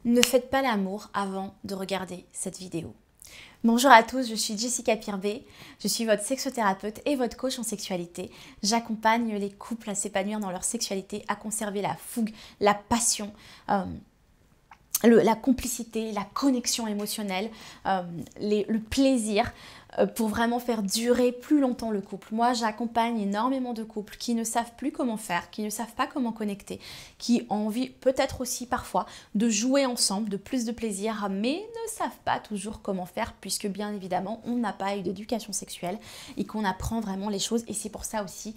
Ne faites pas l'amour avant de regarder cette vidéo. Bonjour à tous, je suis Jessica Pirbet, je suis votre sexothérapeute et votre coach en sexualité. J'accompagne les couples à s'épanouir dans leur sexualité, à conserver la fougue, la passion, la complicité, la connexion émotionnelle, le plaisir pour vraiment faire durer plus longtemps le couple. Moi, j'accompagne énormément de couples qui ne savent plus comment faire, qui ne savent pas comment connecter, qui ont envie peut-être aussi parfois de jouer ensemble, de plus de plaisir, mais ne savent pas toujours comment faire puisque bien évidemment, on n'a pas eu d'éducation sexuelle et qu'on apprend vraiment les choses et c'est pour ça aussi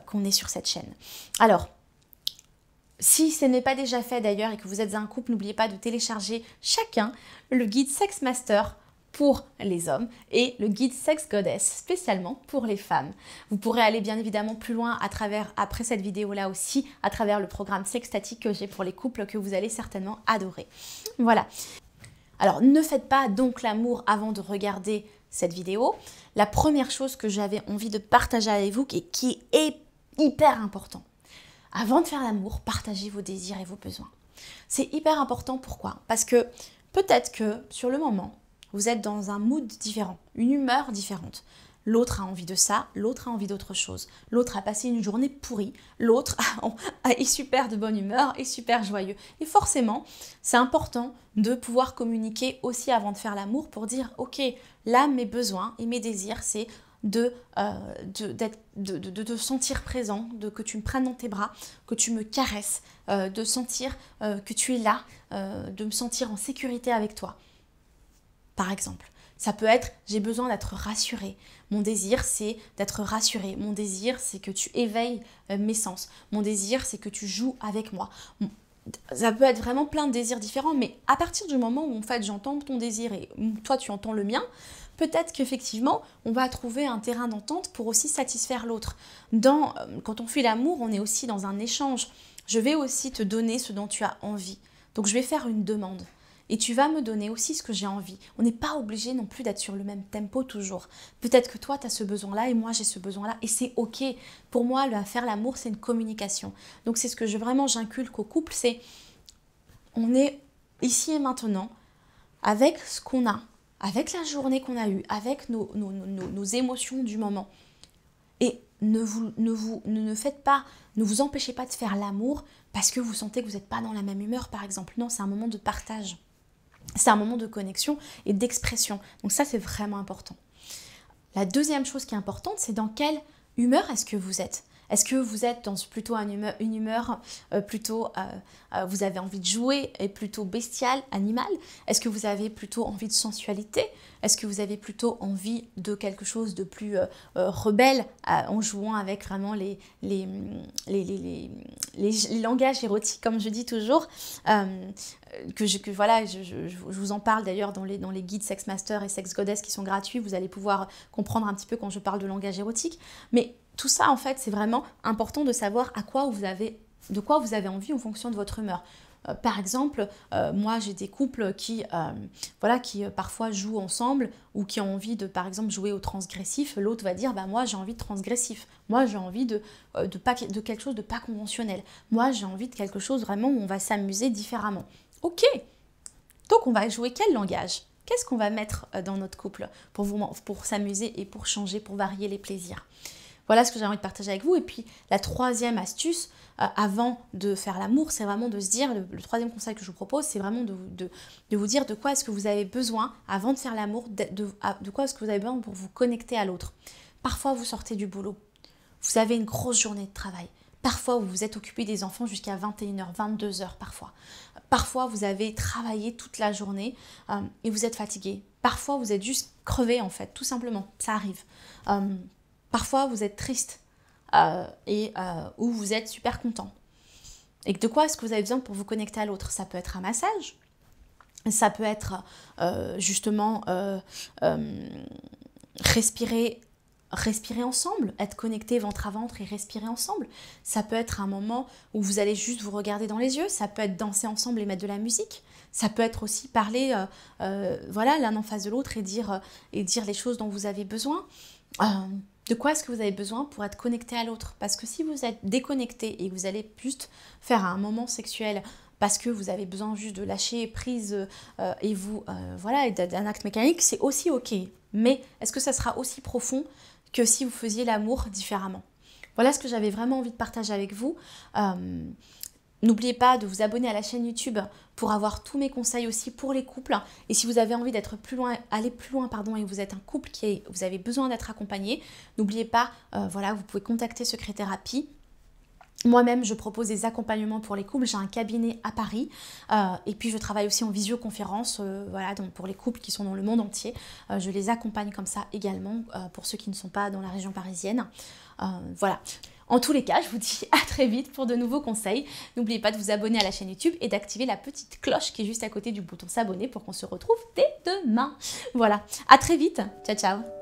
qu'on est sur cette chaîne. Alors, si ce n'est pas déjà fait d'ailleurs et que vous êtes un couple, n'oubliez pas de télécharger chacun le guide Sex Master pour les hommes et le guide Sex Goddess spécialement pour les femmes. Vous pourrez aller bien évidemment plus loin après cette vidéo là aussi, à travers le programme Sextatique que j'ai pour les couples que vous allez certainement adorer. Voilà. Alors ne faites pas donc l'amour avant de regarder cette vidéo. La première chose que j'avais envie de partager avec vous et qui est hyper important. Avant de faire l'amour, partagez vos désirs et vos besoins. C'est hyper important, pourquoi? Parce que peut-être que sur le moment, vous êtes dans un mood différent, une humeur différente. L'autre a envie de ça, l'autre a envie d'autre chose. L'autre a passé une journée pourrie, l'autre est super de bonne humeur, est super joyeux. Et forcément, c'est important de pouvoir communiquer aussi avant de faire l'amour pour dire « Ok, là, mes besoins et mes désirs, c'est de te sentir présent, que tu me prennes dans tes bras, que tu me caresses, de sentir que tu es là, de me sentir en sécurité avec toi. » Par exemple, ça peut être « j'ai besoin d'être rassurée ». Mon désir, c'est d'être rassurée. Mon désir, c'est que tu éveilles mes sens. Mon désir, c'est que tu joues avec moi. Ça peut être vraiment plein de désirs différents, mais à partir du moment où en fait j'entends ton désir et toi tu entends le mien, peut-être qu'effectivement on va trouver un terrain d'entente pour aussi satisfaire l'autre. Quand on fait l'amour, on est aussi dans un échange. Je vais aussi te donner ce dont tu as envie. Donc je vais faire une demande. Et tu vas me donner aussi ce que j'ai envie. On n'est pas obligé non plus d'être sur le même tempo toujours. Peut-être que toi, tu as ce besoin-là et moi, j'ai ce besoin-là. Et c'est OK. Pour moi, faire l'amour, c'est une communication. Donc, c'est ce que vraiment j'inculque au couple, c'est on est ici et maintenant avec ce qu'on a, avec la journée qu'on a eue, avec nos émotions du moment. Et ne vous empêchez pas de faire l'amour parce que vous sentez que vous n'êtes pas dans la même humeur, par exemple. Non, c'est un moment de partage. C'est un moment de connexion et d'expression. Donc ça, c'est vraiment important. La deuxième chose qui est importante, c'est dans quelle humeur est-ce que vous êtes? Est-ce que vous êtes dans plutôt une humeur plutôt, vous avez envie de jouer et plutôt bestiale, animale? Est-ce que vous avez plutôt envie de sensualité? Est-ce que vous avez plutôt envie de quelque chose de plus rebelle en jouant avec vraiment les langages érotiques, comme je dis toujours voilà, je vous en parle d'ailleurs dans les guides Sex Master et Sex Goddess qui sont gratuits. Vous allez pouvoir comprendre un petit peu quand je parle de langage érotique. Mais tout ça, en fait, c'est vraiment important de savoir de quoi vous avez envie en fonction de votre humeur. Par exemple, moi j'ai des couples qui parfois jouent ensemble ou qui ont envie de, par exemple, jouer au transgressif. L'autre va dire, bah, moi j'ai envie de transgressif. Moi j'ai envie de quelque chose de pas conventionnel. Moi j'ai envie de quelque chose vraiment où on va s'amuser différemment. Ok, donc on va jouer quel langage? Qu'est-ce qu'on va mettre dans notre couple pour s'amuser et pour changer, pour varier les plaisirs? Voilà ce que j'ai envie de partager avec vous. Et puis la troisième astuce, avant de faire l'amour, c'est vraiment de se dire, le troisième conseil que je vous propose, c'est vraiment de vous dire de quoi est-ce que vous avez besoin avant de faire l'amour, de quoi est-ce que vous avez besoin pour vous connecter à l'autre. Parfois, vous sortez du boulot, vous avez une grosse journée de travail. Parfois, vous vous êtes occupé des enfants jusqu'à 21h, 22h parfois. Parfois, vous avez travaillé toute la journée et vous êtes fatigué. Parfois, vous êtes juste crevé en fait, tout simplement. Ça arrive. Parfois, vous êtes triste ou vous êtes super content. Et de quoi est-ce que vous avez besoin pour vous connecter à l'autre? Ça peut être un massage, ça peut être justement respirer ensemble, être connecté ventre à ventre et respirer ensemble. Ça peut être un moment où vous allez juste vous regarder dans les yeux, ça peut être danser ensemble et mettre de la musique. Ça peut être aussi parler l'un en face de l'autre et dire les choses dont vous avez besoin. De quoi est-ce que vous avez besoin pour être connecté à l'autre? Parce que si vous êtes déconnecté et que vous allez juste faire un moment sexuel parce que vous avez besoin juste de lâcher prise et vous, voilà, et d'un acte mécanique, c'est aussi ok. Mais est-ce que ça sera aussi profond que si vous faisiez l'amour différemment? Voilà ce que j'avais vraiment envie de partager avec vous. N'oubliez pas de vous abonner à la chaîne YouTube pour avoir tous mes conseils aussi pour les couples. Et si vous avez envie d'être plus loin, aller plus loin, pardon, et vous êtes un couple vous avez besoin d'être accompagné, n'oubliez pas, voilà, vous pouvez contacter Secret Thérapie. Moi-même, je propose des accompagnements pour les couples. J'ai un cabinet à Paris et puis je travaille aussi en visioconférence, voilà, donc pour les couples qui sont dans le monde entier. Je les accompagne comme ça également pour ceux qui ne sont pas dans la région parisienne. Voilà. En tous les cas, je vous dis à très vite pour de nouveaux conseils. N'oubliez pas de vous abonner à la chaîne YouTube et d'activer la petite cloche qui est juste à côté du bouton s'abonner pour qu'on se retrouve dès demain. Voilà, à très vite. Ciao, ciao.